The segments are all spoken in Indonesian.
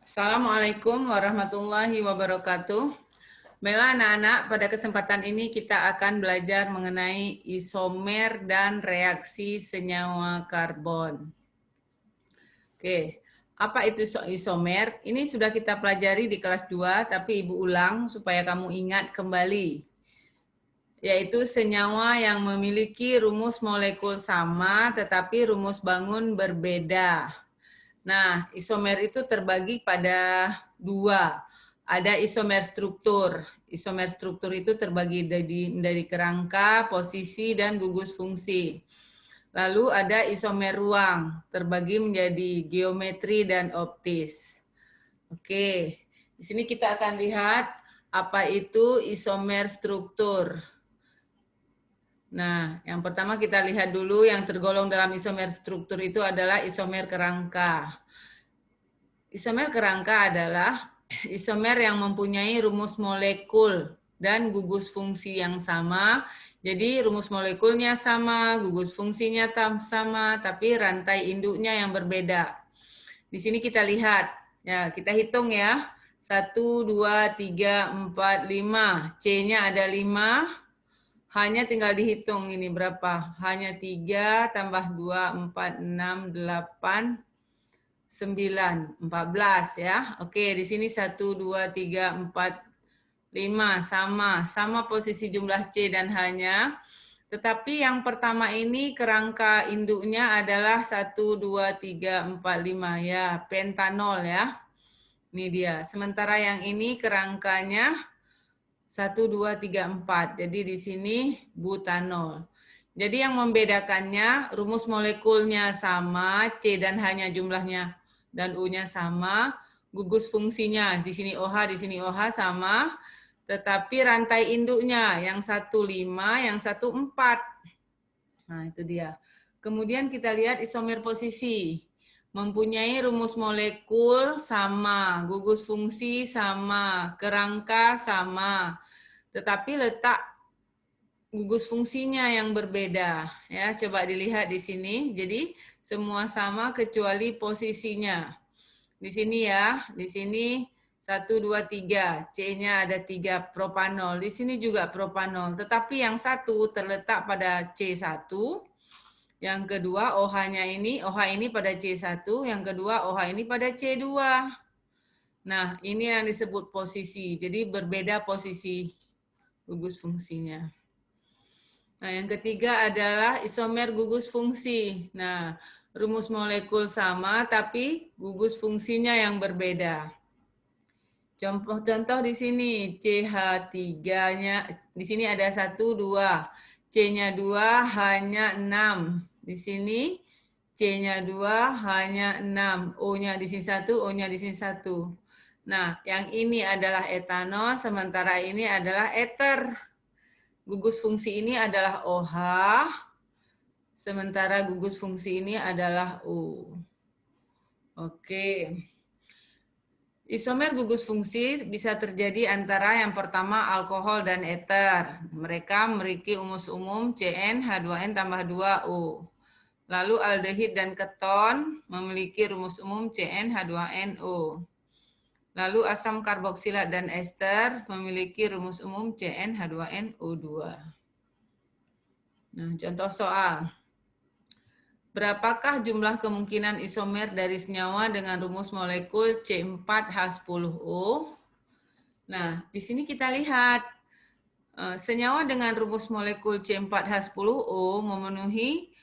Assalamualaikum warahmatullahi wabarakatuh. Baiklah anak-anak, pada kesempatan ini kita akan belajar mengenai isomer dan reaksi senyawa karbon. Oke, apa itu isomer? Ini sudah kita pelajari di kelas 2, tapi Ibu ulang supaya kamu ingat kembali. Yaitu senyawa yang memiliki rumus molekul sama, tetapi rumus bangun berbeda. Nah, isomer itu terbagi pada dua. Ada isomer struktur. Isomer struktur itu terbagi dari kerangka, posisi, dan gugus fungsi. Lalu ada isomer ruang, terbagi menjadi geometri dan optis. Oke, di sini kita akan lihat apa itu isomer struktur. Nah, yang pertama kita lihat dulu yang tergolong dalam isomer struktur itu adalah isomer kerangka. Isomer kerangka adalah isomer yang mempunyai rumus molekul dan gugus fungsi yang sama. Jadi rumus molekulnya sama, gugus fungsinya sama, tapi rantai induknya yang berbeda. Di sini kita lihat, ya kita hitung ya. 1, 2, 3, 4, 5. C-nya ada 5. Hanya tinggal dihitung ini berapa. Hanya 3 tambah 2, 4, 6, 8, 9, 14 ya. Oke, di sini 1, 2, 3, 4, 5. Sama posisi jumlah C dan H-nya. Tetapi yang pertama ini kerangka induknya adalah 1, 2, 3, 4, 5 ya. Pentanol ya. Ini dia. Sementara yang ini kerangkanya 1, 2, 3, 4. Jadi di sini butanol. Jadi yang membedakannya rumus molekulnya sama, C dan H-nya jumlahnya dan U-nya sama, gugus fungsinya di sini OH, di sini OH sama, tetapi rantai induknya yang 1, 5, yang 1, 4. Nah, itu dia. Kemudian kita lihat isomer posisi. Mempunyai rumus molekul sama, gugus fungsi sama, kerangka sama, tetapi letak gugus fungsinya yang berbeda. Ya, coba dilihat di sini. Jadi semua sama kecuali posisinya. Di sini ya, di sini 1, 2, 3. C-nya ada 3 propanol. Di sini juga propanol. Tetapi yang satu terletak pada C1. Yang kedua OH-nya ini, OH ini pada C1. Yang kedua OH ini pada C2. Nah, ini yang disebut posisi. Jadi berbeda posisi gugus fungsinya. Nah, yang ketiga adalah isomer gugus fungsi. Nah, rumus molekul sama tapi gugus fungsinya yang berbeda. Contoh di sini CH3-nya, di sini ada 1, 2. C-nya 2, H-nya 6. Di sini C-nya 2, H-nya 6. O-nya di sini 1, O-nya di sini 1. Nah, yang ini adalah etanol, sementara ini adalah eter. Gugus fungsi ini adalah OH, sementara gugus fungsi ini adalah U. Oke. Isomer gugus fungsi bisa terjadi antara yang pertama alkohol dan eter. Mereka memiliki rumus umum CnH2n tambah 2O. Lalu aldehid dan keton memiliki rumus umum CnH2nO. Lalu asam karboksilat dan ester memiliki rumus umum CnH2nO2. Nah, contoh soal. Berapakah jumlah kemungkinan isomer dari senyawa dengan rumus molekul C4H10O? Nah, di sini kita lihat senyawa dengan rumus molekul C4H10O memenuhi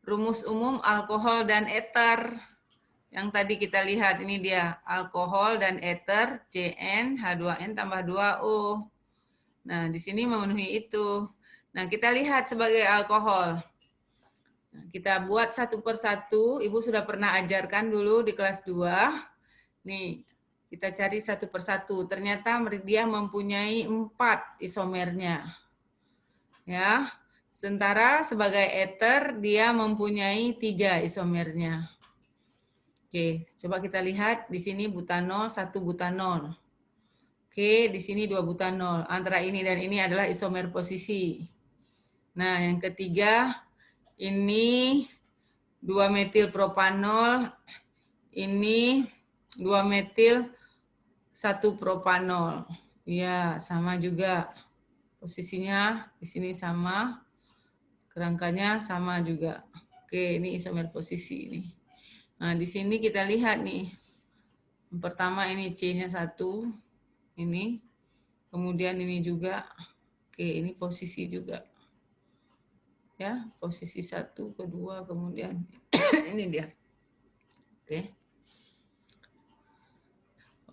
rumus umum alkohol dan eter. Yang tadi kita lihat, ini dia alkohol dan eter CnH2n tambah 2O. Nah, di sini memenuhi itu. Nah, kita lihat sebagai alkohol. Nah, kita buat satu persatu. Ibu sudah pernah ajarkan dulu di kelas 2. Nih, kita cari satu persatu. Ternyata dia mempunyai 4 isomernya. Ya. Sementara sebagai eter dia mempunyai 3 isomernya. Oke, coba kita lihat di sini butanol, 1 butanol. Oke, di sini 2 butanol. Antara ini dan ini adalah isomer posisi. Nah, yang ketiga ini 2 metil propanol, ini 2 metil 1 propanol. Ya, sama juga. Posisinya di sini sama. Kerangkanya sama juga. Oke, ini isomer posisi ini. Nah, di sini kita lihat nih. Yang pertama ini C-nya 1. Ini. Kemudian ini juga. Oke, ini posisi juga. Ya, posisi 1, kedua, kemudian ini dia. Oke.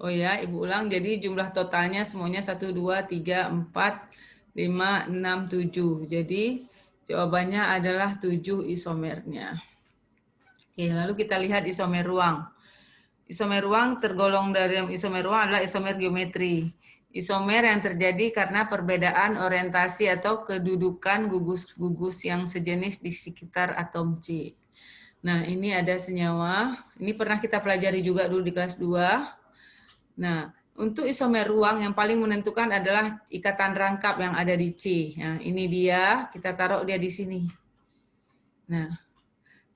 Oh ya, Ibu ulang. Jadi jumlah totalnya semuanya 1, 2, 3, 4, 5, 6, 7. Jadi jawabannya adalah 7 isomernya. Oke, lalu kita lihat isomer ruang. Isomer ruang tergolong dari isomer ruang adalah isomer geometri. Isomer yang terjadi karena perbedaan orientasi atau kedudukan gugus-gugus yang sejenis di sekitar atom C. Nah, ini ada senyawa. Ini pernah kita pelajari juga dulu di kelas 2. Nah, untuk isomer ruang yang paling menentukan adalah ikatan rangkap yang ada di C. Nah, ini dia, kita taruh dia di sini. Nah,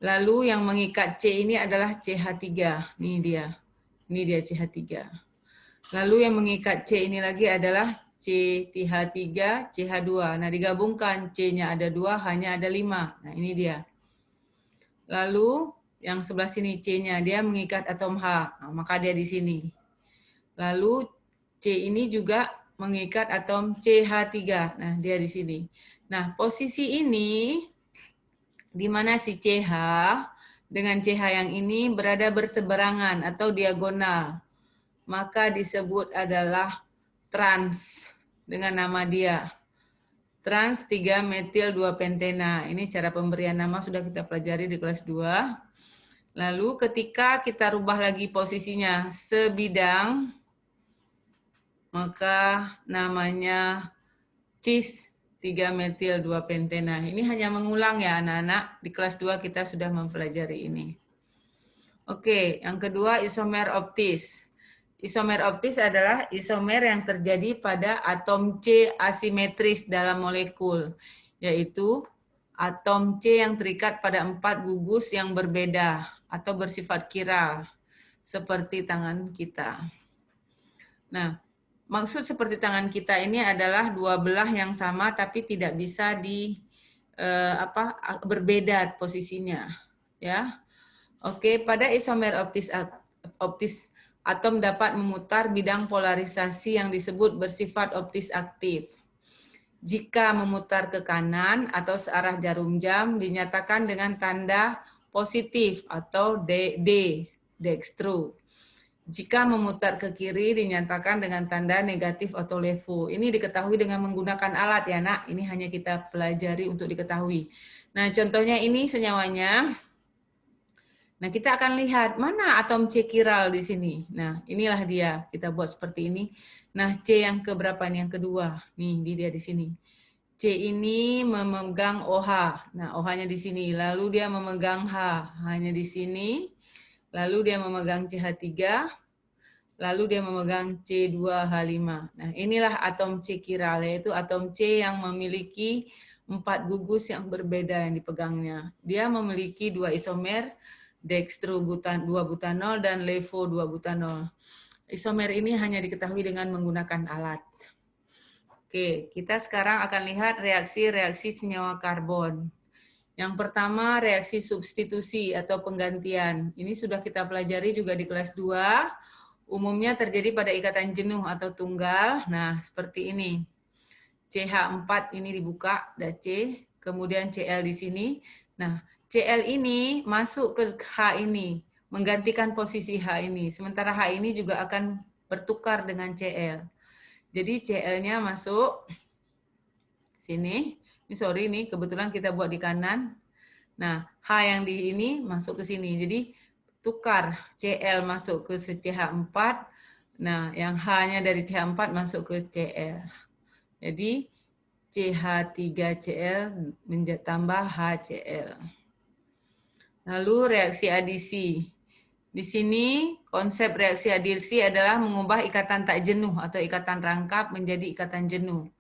lalu yang mengikat C ini adalah CH3. Ini dia. Ini dia CH3. Lalu yang mengikat C ini lagi adalah CH3, CH2. Nah, digabungkan C-nya ada 2, H-nya ada 5. Nah, ini dia. Lalu yang sebelah sini C-nya, dia mengikat atom H. Nah, maka dia di sini. Lalu C ini juga mengikat atom CH3. Nah, dia di sini. Nah, posisi ini di mana si CH dengan CH yang ini berada berseberangan atau diagonal. Maka disebut adalah trans dengan nama dia. Trans 3 metil 2 pentena. Ini cara pemberian nama sudah kita pelajari di kelas 2. Lalu ketika kita rubah lagi posisinya sebidang, maka namanya cis 3 metil 2 pentena. Ini hanya mengulang ya anak-anak. Di kelas 2 kita sudah mempelajari ini. Oke, yang kedua isomer optis. Isomer optis adalah isomer yang terjadi pada atom C asimetris dalam molekul, yaitu atom C yang terikat pada 4 gugus yang berbeda atau bersifat chiral, seperti tangan kita. Nah, maksud seperti tangan kita ini adalah dua belah yang sama tapi tidak bisa berbeda posisinya, ya. Oke, pada isomer optis atom dapat memutar bidang polarisasi yang disebut bersifat optis aktif. Jika memutar ke kanan atau searah jarum jam dinyatakan dengan tanda positif atau dextro. Jika memutar ke kiri dinyatakan dengan tanda negatif atau levo. Ini diketahui dengan menggunakan alat ya nak. Ini hanya kita pelajari untuk diketahui. Nah contohnya ini senyawanya. Nah kita akan lihat mana atom C chiral di sini. Nah inilah dia. Kita buat seperti ini. Nah C yang keberapa nih? Yang kedua. Nih dia di sini. C ini memegang OH. Nah OH-nya di sini. Lalu dia memegang H. H-nya di sini. Lalu dia memegang CH3. Lalu dia memegang C2H5. Nah, inilah atom C chiral, yaitu atom C yang memiliki 4 gugus yang berbeda yang dipegangnya. Dia memiliki 2 isomer, dextro 2 butanol dan levo 2 butanol. Isomer ini hanya diketahui dengan menggunakan alat. Oke, kita sekarang akan lihat reaksi-reaksi senyawa karbon. Yang pertama, reaksi substitusi atau penggantian. Ini sudah kita pelajari juga di kelas 2. Umumnya terjadi pada ikatan jenuh atau tunggal. Nah, seperti ini. CH4 ini dibuka, ada C, kemudian Cl di sini. Nah, Cl ini masuk ke H ini, menggantikan posisi H ini. Sementara H ini juga akan bertukar dengan Cl. Jadi Cl-nya masuk sini. Ini sorry nih, kebetulan kita buat di kanan. Nah, H yang di ini masuk ke sini. Jadi tukar Cl masuk ke CH4. Nah, yang H-nya dari CH4 masuk ke Cl. Jadi CH3Cl tambah HCl. Lalu reaksi adisi. Di sini konsep reaksi adisi adalah mengubah ikatan tak jenuh atau ikatan rangkap menjadi ikatan jenuh.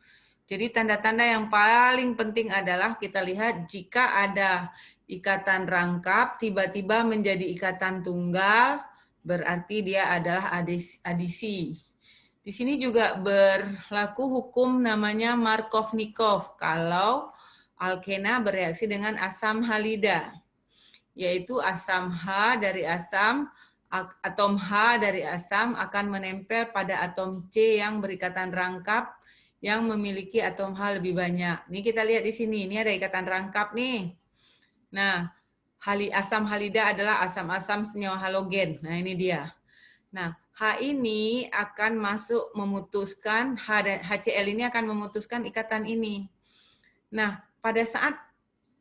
Jadi tanda-tanda yang paling penting adalah kita lihat jika ada ikatan rangkap tiba-tiba menjadi ikatan tunggal, berarti dia adalah adisi. Di sini juga berlaku hukum namanya Markovnikov kalau alkena bereaksi dengan asam halida, yaitu asam H dari asam, atom H dari asam akan menempel pada atom C yang berikatan rangkap yang memiliki atom H lebih banyak. Ini kita lihat di sini, ini ada ikatan rangkap nih. Nah, asam halida adalah asam-asam senyawa halogen. Nah, ini dia. Nah, H ini akan masuk memutuskan, HCl ini akan memutuskan ikatan ini. Nah, pada saat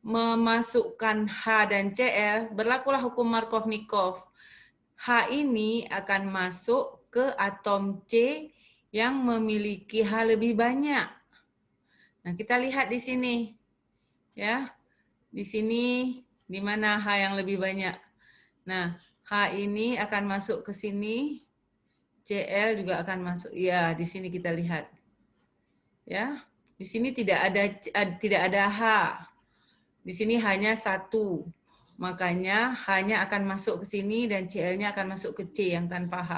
memasukkan H dan Cl, berlakulah hukum Markovnikov. H ini akan masuk ke atom C yang memiliki H lebih banyak. Nah, kita lihat di sini. Ya. Di sini di mana H yang lebih banyak. Nah, H ini akan masuk ke sini. Cl juga akan masuk. Ya, di sini kita lihat. Ya, di sini tidak ada H. Di sini hanya satu. Makanya H-nya akan masuk ke sini dan Cl-nya akan masuk ke C yang tanpa H.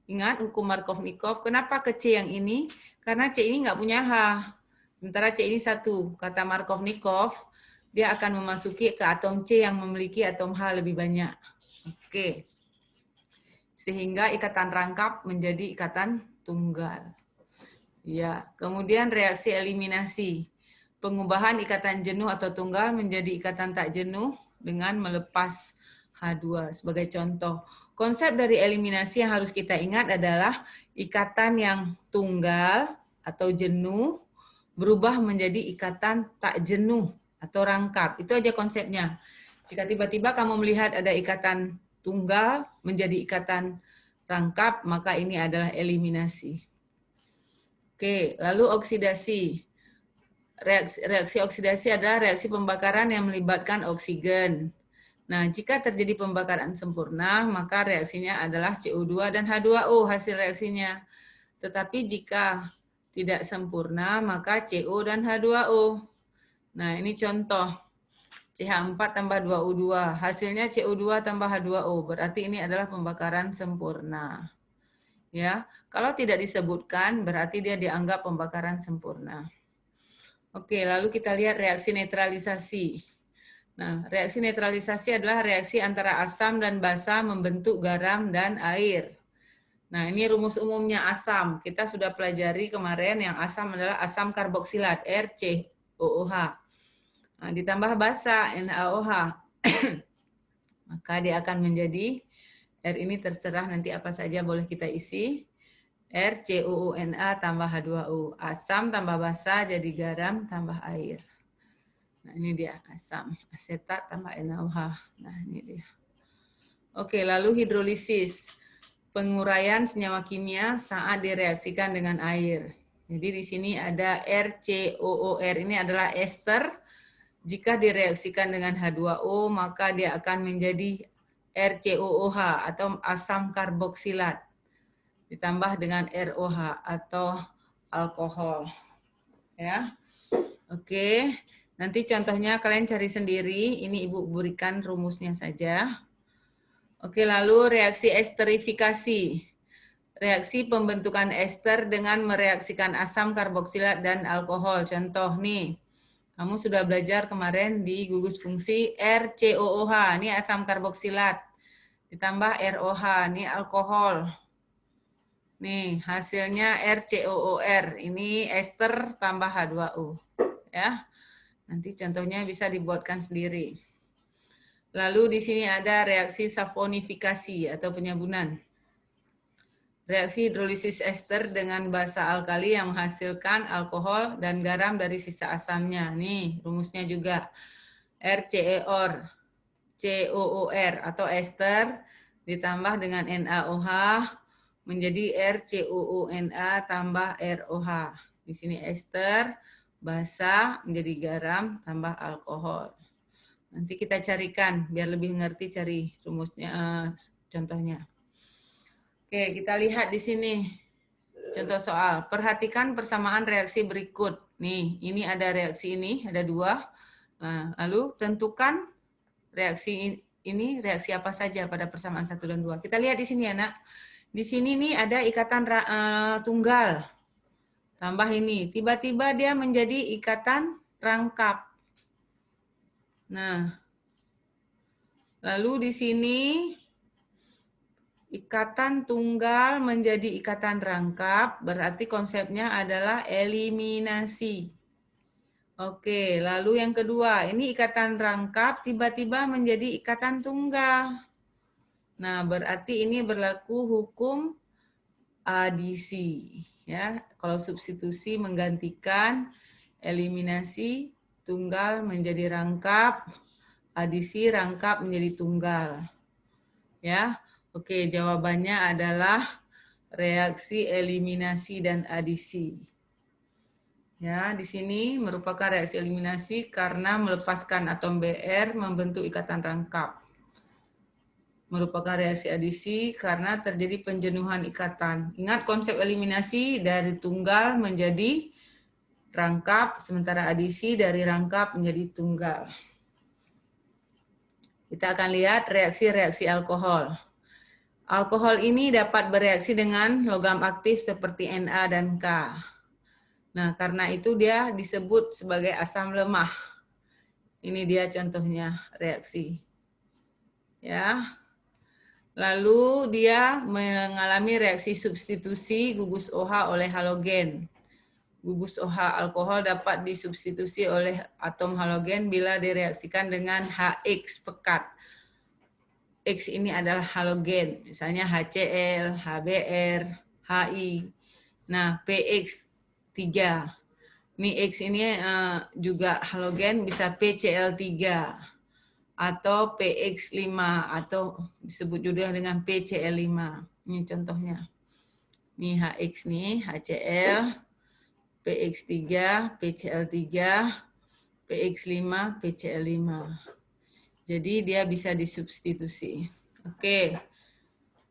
Ingat hukum Markovnikov. Kenapa ke C yang ini? Karena C ini nggak punya H. Sementara C ini satu. Kata Markovnikov, dia akan memasuki ke atom C yang memiliki atom H lebih banyak. Oke. Sehingga ikatan rangkap menjadi ikatan tunggal. Ya, kemudian reaksi eliminasi. Pengubahan ikatan jenuh atau tunggal menjadi ikatan tak jenuh dengan melepas H2 sebagai contoh. Konsep dari eliminasi yang harus kita ingat adalah ikatan yang tunggal atau jenuh berubah menjadi ikatan tak jenuh atau rangkap. Itu aja konsepnya. Jika tiba-tiba kamu melihat ada ikatan tunggal menjadi ikatan rangkap, maka ini adalah eliminasi. Oke, lalu oksidasi. Reaksi oksidasi adalah reaksi pembakaran yang melibatkan oksigen. Nah, jika terjadi pembakaran sempurna, maka reaksinya adalah CO2 dan H2O hasil reaksinya. Tetapi jika tidak sempurna, maka CO dan H2O. Nah, ini contoh. CH4 tambah 2U2. Hasilnya CO2 tambah H2O. Berarti ini adalah pembakaran sempurna. Ya, kalau tidak disebutkan, berarti dia dianggap pembakaran sempurna. Oke, lalu kita lihat reaksi netralisasi. Nah, reaksi netralisasi adalah reaksi antara asam dan basa membentuk garam dan air. Nah, ini rumus umumnya asam. Kita sudah pelajari kemarin yang asam adalah asam karboksilat, RCOOH. Nah, ditambah basa, NaOH. Maka dia akan menjadi, R ini terserah nanti apa saja boleh kita isi. RCOONA tambah H2O. Asam tambah basa jadi garam tambah air. Nah, ini dia asam. Asetat tambah NaOH. Nah, ini dia. Oke, lalu hidrolisis. Penguraian senyawa kimia saat direaksikan dengan air. Jadi di sini ada RCOOR. Ini adalah ester. Jika direaksikan dengan H2O, maka dia akan menjadi RCOOH atau asam karboksilat. Ditambah dengan ROH atau alkohol. Ya. Oke. Nanti contohnya kalian cari sendiri. Ini Ibu berikan rumusnya saja. Oke, lalu reaksi esterifikasi. Reaksi pembentukan ester dengan mereaksikan asam karboksilat dan alkohol. Contoh nih, kamu sudah belajar kemarin di gugus fungsi RCOOH, ini asam karboksilat. Ditambah ROH, ini alkohol. Nih, hasilnya RCOOR, ini ester tambah H2O. Ya. Nanti contohnya bisa dibuatkan sendiri. Lalu di sini ada reaksi saponifikasi atau penyabunan. Reaksi hidrolisis ester dengan basa alkali yang menghasilkan alkohol dan garam dari sisa asamnya. Nih, rumusnya juga. RCEOR, COOR atau ester ditambah dengan NaOH menjadi RCOONA tambah ROH. Di sini ester, basa menjadi garam tambah alkohol. Nanti kita carikan biar lebih mengerti cari rumusnya, contohnya. Oke, kita lihat di sini. Contoh soal. Perhatikan persamaan reaksi berikut. Nih, ini ada reaksi ini, ada dua. Nah, lalu tentukan reaksi ini reaksi apa saja pada persamaan 1 dan 2. Kita lihat di sini ya, Nak. Di sini nih ada ikatan tunggal. Tambah ini, tiba-tiba dia menjadi ikatan rangkap. Nah, lalu di sini ikatan tunggal menjadi ikatan rangkap, berarti konsepnya adalah eliminasi. Oke, lalu yang kedua, ini ikatan rangkap tiba-tiba menjadi ikatan tunggal. Nah, berarti ini berlaku hukum adisi. Ya, kalau substitusi menggantikan eliminasi, tunggal menjadi rangkap, adisi rangkap menjadi tunggal. Ya, oke, jawabannya adalah reaksi eliminasi dan adisi. Ya, di sini merupakan reaksi eliminasi karena melepaskan atom Br membentuk ikatan rangkap. Merupakan reaksi adisi karena terjadi penjenuhan ikatan. Ingat konsep eliminasi dari tunggal menjadi rangkap, sementara adisi dari rangkap menjadi tunggal. Kita akan lihat reaksi-reaksi alkohol. Alkohol ini dapat bereaksi dengan logam aktif seperti Na dan K. Nah, karena itu dia disebut sebagai asam lemah. Ini dia contohnya reaksi. Ya. Lalu dia mengalami reaksi substitusi gugus OH oleh halogen. Gugus OH alkohol dapat disubstitusi oleh atom halogen bila direaksikan dengan HX pekat. X ini adalah halogen, misalnya HCl, HBr, HI. Nah, PX3. Ini X ini juga halogen, bisa PCl3 atau PX5 atau disebut juga dengan PCl5. Ini contohnya. Ini HX nih, HCl, PX3, PCl3, PX5, PCl5. Jadi dia bisa disubstitusi. Oke.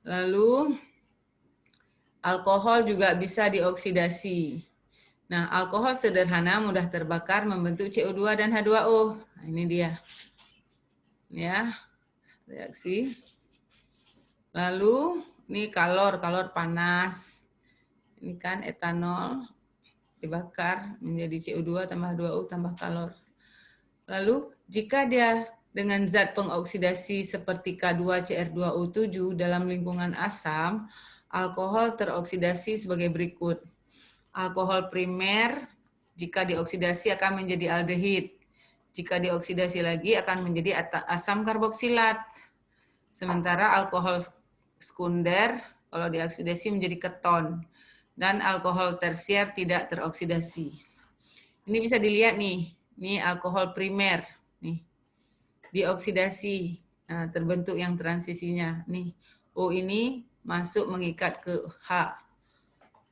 Lalu alkohol juga bisa dioksidasi. Nah, alkohol sederhana mudah terbakar membentuk CO2 dan H2O. Nah, ini dia. Ya, reaksi. Lalu ini kalor panas. Ini kan etanol dibakar menjadi CO2 tambah H2O tambah kalor. Lalu jika dia dengan zat pengoksidasi seperti K2CR2O7 dalam lingkungan asam, alkohol teroksidasi sebagai berikut. Alkohol primer jika dioksidasi akan menjadi aldehid. Jika dioksidasi lagi akan menjadi asam karboksilat. Sementara alkohol sekunder kalau dioksidasi menjadi keton. Dan alkohol tersier tidak teroksidasi. Ini bisa dilihat nih, ini alkohol primer, nih dioksidasi, nah, terbentuk yang transisinya, nih O ini masuk mengikat ke H,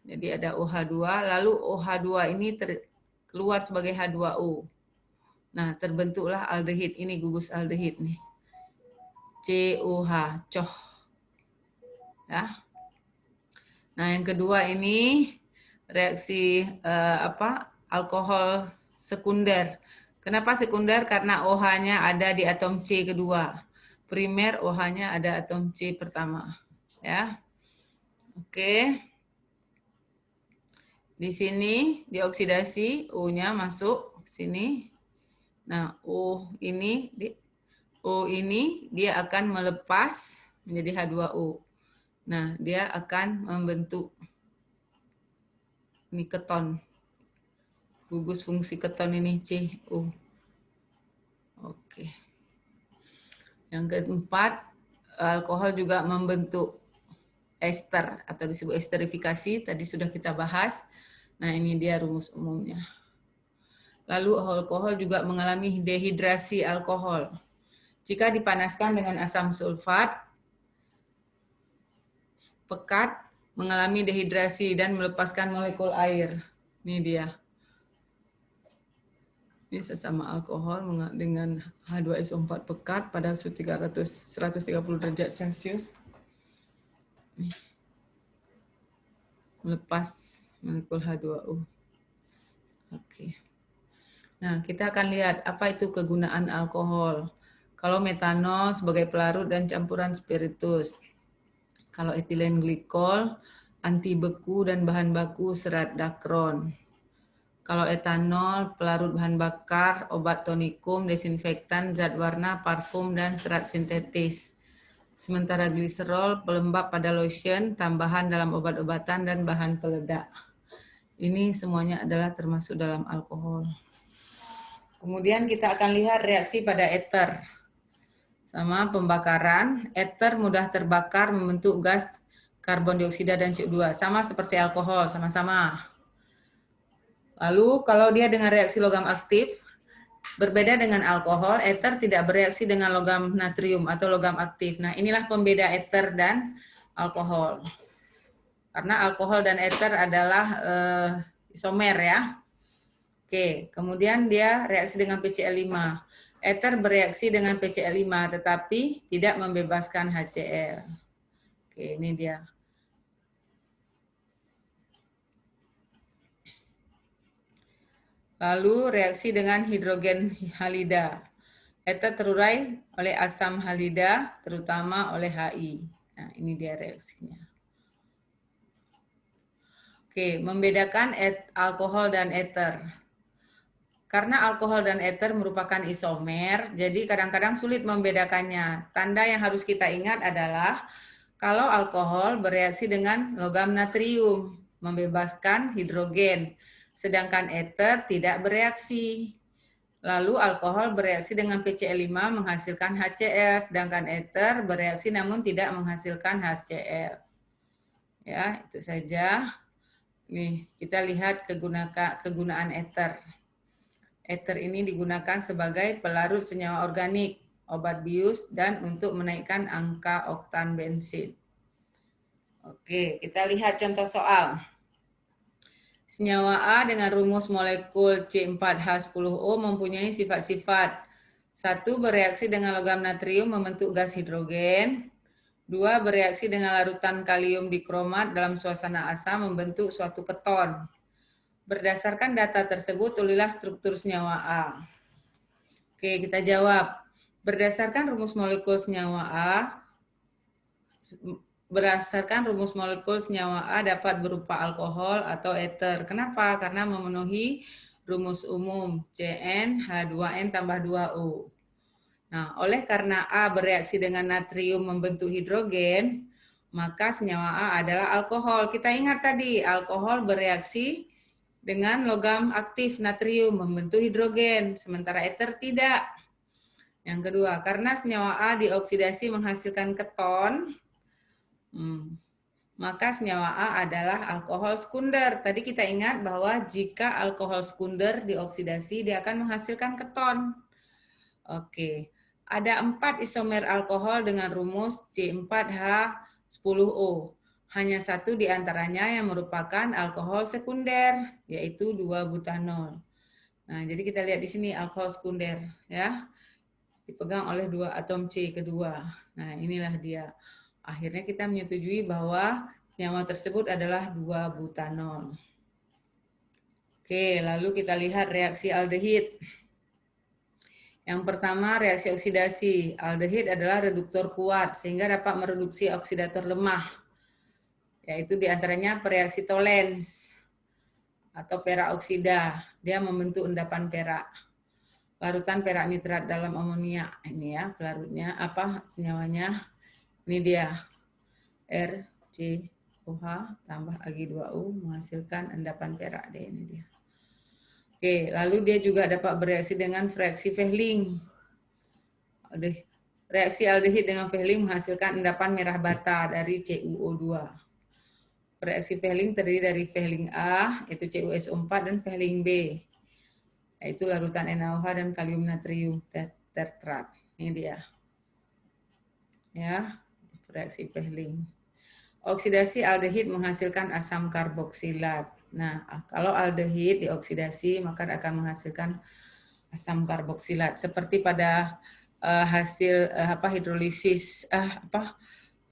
jadi ada OH2, lalu OH2 ini keluar sebagai H2O, nah terbentuklah aldehid, ini gugus aldehid nih, COH, COH, ya. Nah yang kedua ini reaksi alkohol sekunder. Kenapa sekunder? Karena OH-nya ada di atom C kedua. Primer OH-nya ada atom C pertama. Ya. Oke. Di sini dioksidasi, O-nya masuk sini. Nah, O ini dia akan melepas menjadi H2O. Nah, dia akan membentuk ini keton. Gugus fungsi keton ini CO. Oke. Yang keempat, alkohol juga membentuk ester atau disebut esterifikasi, tadi sudah kita bahas. Nah, ini dia rumus umumnya. Lalu alkohol juga mengalami dehidrasi alkohol. Jika dipanaskan dengan asam sulfat, pekat mengalami dehidrasi dan melepaskan molekul air. Ini dia. Ini sesama alkohol dengan H2SO4 pekat pada suhu 130 derajat Celcius. Melepas molekul H2O. Oke. Nah, kita akan lihat apa itu kegunaan alkohol. Kalau metanol sebagai pelarut dan campuran spiritus. Kalau etilen glikol, anti beku dan bahan baku serat dakron. Kalau etanol, pelarut bahan bakar, obat tonikum, desinfektan, zat warna, parfum, dan serat sintetis. Sementara gliserol, pelembab pada lotion, tambahan dalam obat-obatan, dan bahan peledak. Ini semuanya adalah termasuk dalam alkohol. Kemudian kita akan lihat reaksi pada eter. Sama pembakaran, eter mudah terbakar membentuk gas karbon dioksida dan CO2. Sama seperti alkohol, sama-sama. Lalu kalau dia dengan reaksi logam aktif, berbeda dengan alkohol, eter tidak bereaksi dengan logam natrium atau logam aktif. Nah, inilah pembeda eter dan alkohol. Karena alkohol dan eter adalah isomer ya. Oke, kemudian dia reaksi dengan PCl5. Eter bereaksi dengan PCl5 tetapi tidak membebaskan HCl. Oke, ini dia. Lalu reaksi dengan hidrogen halida. Eter terurai oleh asam halida, terutama oleh HI. Nah, ini dia reaksinya. Oke, membedakan alkohol dan eter. Karena alkohol dan eter merupakan isomer, jadi kadang-kadang sulit membedakannya. Tanda yang harus kita ingat adalah kalau alkohol bereaksi dengan logam natrium, membebaskan hidrogen, sedangkan eter tidak bereaksi. Lalu alkohol bereaksi dengan PCl5 menghasilkan HCl, sedangkan eter bereaksi namun tidak menghasilkan HCl. Ya, itu saja. Nih, kita lihat kegunaan eter. Eter ini digunakan sebagai pelarut senyawa organik, obat bius, dan untuk menaikkan angka oktan bensin. Oke, kita lihat contoh soal. Senyawa A dengan rumus molekul C4H10O mempunyai sifat-sifat. 1. Bereaksi dengan logam natrium membentuk gas hidrogen. 2. Bereaksi dengan larutan kalium dikromat dalam suasana asam membentuk suatu keton. Berdasarkan data tersebut, tulislah struktur senyawa A. Oke, kita jawab. Berdasarkan rumus molekul senyawa A dapat berupa alkohol atau eter. Kenapa? Karena memenuhi rumus umum CnH2n tambah 2O. Nah, oleh karena A bereaksi dengan natrium membentuk hidrogen, maka senyawa A adalah alkohol. Kita ingat tadi, alkohol bereaksi dengan logam aktif natrium membentuk hidrogen, sementara eter tidak. Yang kedua, karena senyawa A dioksidasi menghasilkan keton, maka senyawa A adalah alkohol sekunder. Tadi kita ingat bahwa jika alkohol sekunder dioksidasi, dia akan menghasilkan keton. Oke, ada 4 isomer alkohol dengan rumus C4H10O. Hanya satu di antaranya yang merupakan alkohol sekunder, yaitu 2-butanol. Nah, jadi kita lihat di sini alkohol sekunder, ya, dipegang oleh 2 atom C kedua. Nah, inilah dia. Akhirnya kita menyetujui bahwa senyawa tersebut adalah 2-butanol. Oke, lalu kita lihat reaksi aldehid. Yang pertama, reaksi oksidasi. Aldehid adalah reduktor kuat, sehingga dapat mereduksi oksidator lemah, yaitu diantaranya pereaksi Tollens atau perak oksida. Dia membentuk endapan perak. Larutan perak nitrat dalam amonia. Ini ya pelarutnya, senyawanya. Ini dia, RCOH tambah Ag2O menghasilkan endapan perak. Ini dia. Oke, lalu dia juga dapat bereaksi dengan reaksi Fehling. Reaksi aldehid dengan Fehling menghasilkan endapan merah bata dari CuO2. Reaksi Fehling terdiri dari Fehling A, yaitu CuSO4, dan Fehling B, yaitu larutan NaOH dan kalium natrium tetrat. Ini dia. Ya, reaksi Fehling. Oksidasi aldehid menghasilkan asam karboksilat. Nah, kalau aldehid dioksidasi maka akan menghasilkan asam karboksilat seperti pada hasil hidrolisis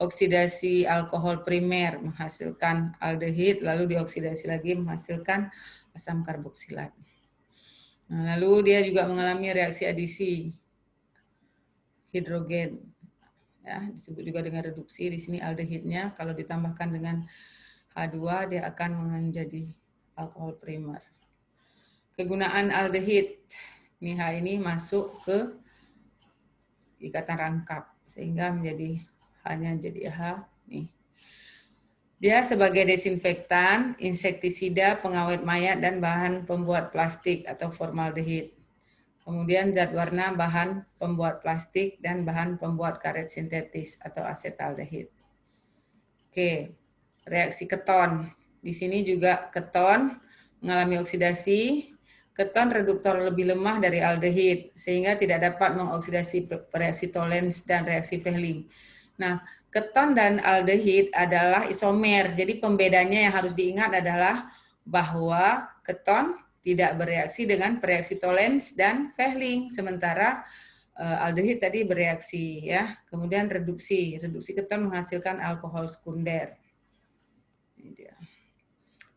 oksidasi alkohol primer menghasilkan aldehid, lalu dioksidasi lagi menghasilkan asam karboksilat. Nah, lalu dia juga mengalami reaksi adisi. hidrogen. Ya, disebut juga dengan reduksi. Di sini aldehidnya kalau ditambahkan dengan H2 dia akan menjadi alkohol primer. Kegunaan aldehid. Ini H ini masuk ke ikatan rangkap sehingga menjadi hanya jadi H nih. Dia sebagai desinfektan, insektisida, pengawet mayat dan bahan pembuat plastik atau formaldehid. Kemudian zat warna bahan pembuat plastik dan bahan pembuat karet sintetis atau asetaldehid. Oke, reaksi keton. Di sini juga keton mengalami oksidasi. Keton reduktor lebih lemah dari aldehid sehingga tidak dapat mengoksidasi reaksi Tollens dan reaksi Fehling. Nah, keton dan aldehid adalah isomer. Jadi pembedanya yang harus diingat adalah bahwa keton tidak bereaksi dengan reaksi Tollens dan Fehling, sementara aldehid tadi bereaksi ya. Kemudian reduksi keton menghasilkan alkohol sekunder. Ini dia.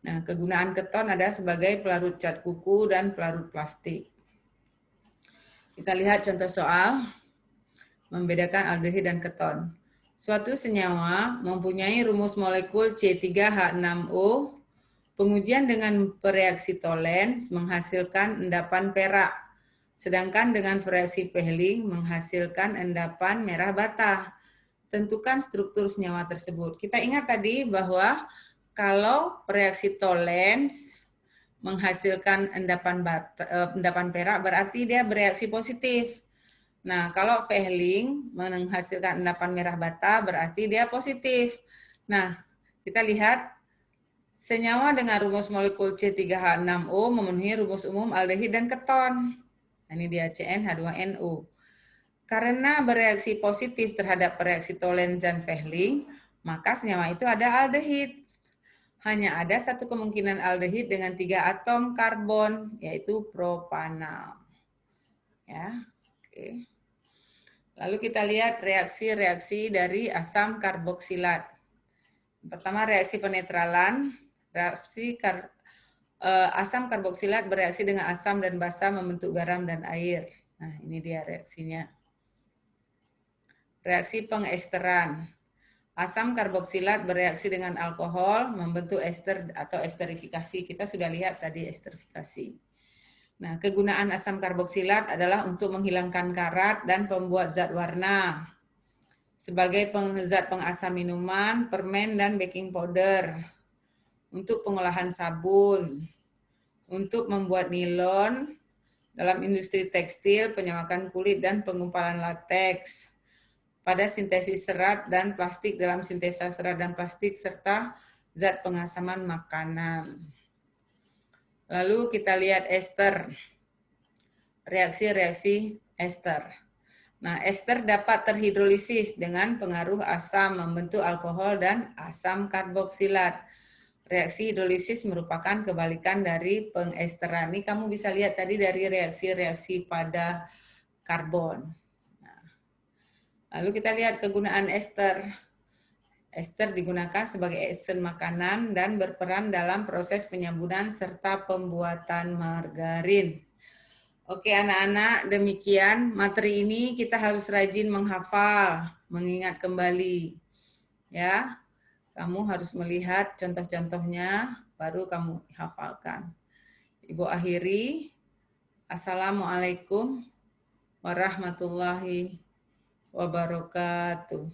Nah, kegunaan keton ada sebagai pelarut cat kuku dan pelarut plastik. Kita lihat contoh soal membedakan aldehid dan keton. Suatu senyawa mempunyai rumus molekul C3H6O. Pengujian dengan bereaksi Tollens menghasilkan endapan perak, sedangkan dengan bereaksi Fehling menghasilkan endapan merah bata. Tentukan struktur senyawa tersebut. Kita ingat tadi bahwa kalau reaksi Tollens menghasilkan endapan perak berarti dia bereaksi positif. Nah, kalau Fehling menghasilkan endapan merah bata berarti dia positif. Nah, kita lihat senyawa dengan rumus molekul C3H6O memenuhi rumus umum aldehid dan keton. Ini dia CnH2NO. Karena bereaksi positif terhadap reaksi Tollens dan Fehling, maka senyawa itu ada aldehid. Hanya ada satu kemungkinan aldehid dengan 3 atom karbon, yaitu propanal. Ya, oke. Lalu kita lihat reaksi-reaksi dari asam karboksilat. Pertama, reaksi penetralan. Asam karboksilat bereaksi dengan asam dan basa membentuk garam dan air. Nah, ini dia reaksinya. Reaksi pengesteran. Asam karboksilat bereaksi dengan alkohol membentuk ester atau esterifikasi. Kita sudah lihat tadi esterifikasi. Nah, kegunaan asam karboksilat adalah untuk menghilangkan karat dan pembuat zat warna. Sebagai zat pengasam minuman, permen, dan baking powder. Untuk pengolahan sabun, untuk membuat nilon, dalam industri tekstil, penyamakan kulit, dan pengumpalan lateks, pada sintesis serat dan plastik dalam sintesa serat dan plastik, serta zat pengasaman makanan. Lalu kita lihat ester, reaksi-reaksi ester. Nah, ester dapat terhidrolisis dengan pengaruh asam membentuk alkohol dan asam karboksilat. Reaksi hidrolisis merupakan kebalikan dari pengesteran. Ini kamu bisa lihat tadi dari reaksi-reaksi pada karbon. Nah, lalu kita lihat kegunaan ester. Ester digunakan sebagai esen makanan dan berperan dalam proses penyambunan serta pembuatan margarin. Oke anak-anak, demikian materi ini kita harus rajin menghafal, mengingat kembali. Ya. Kamu harus melihat contoh-contohnya, baru kamu hafalkan. Ibu akhiri, Assalamualaikum warahmatullahi wabarakatuh.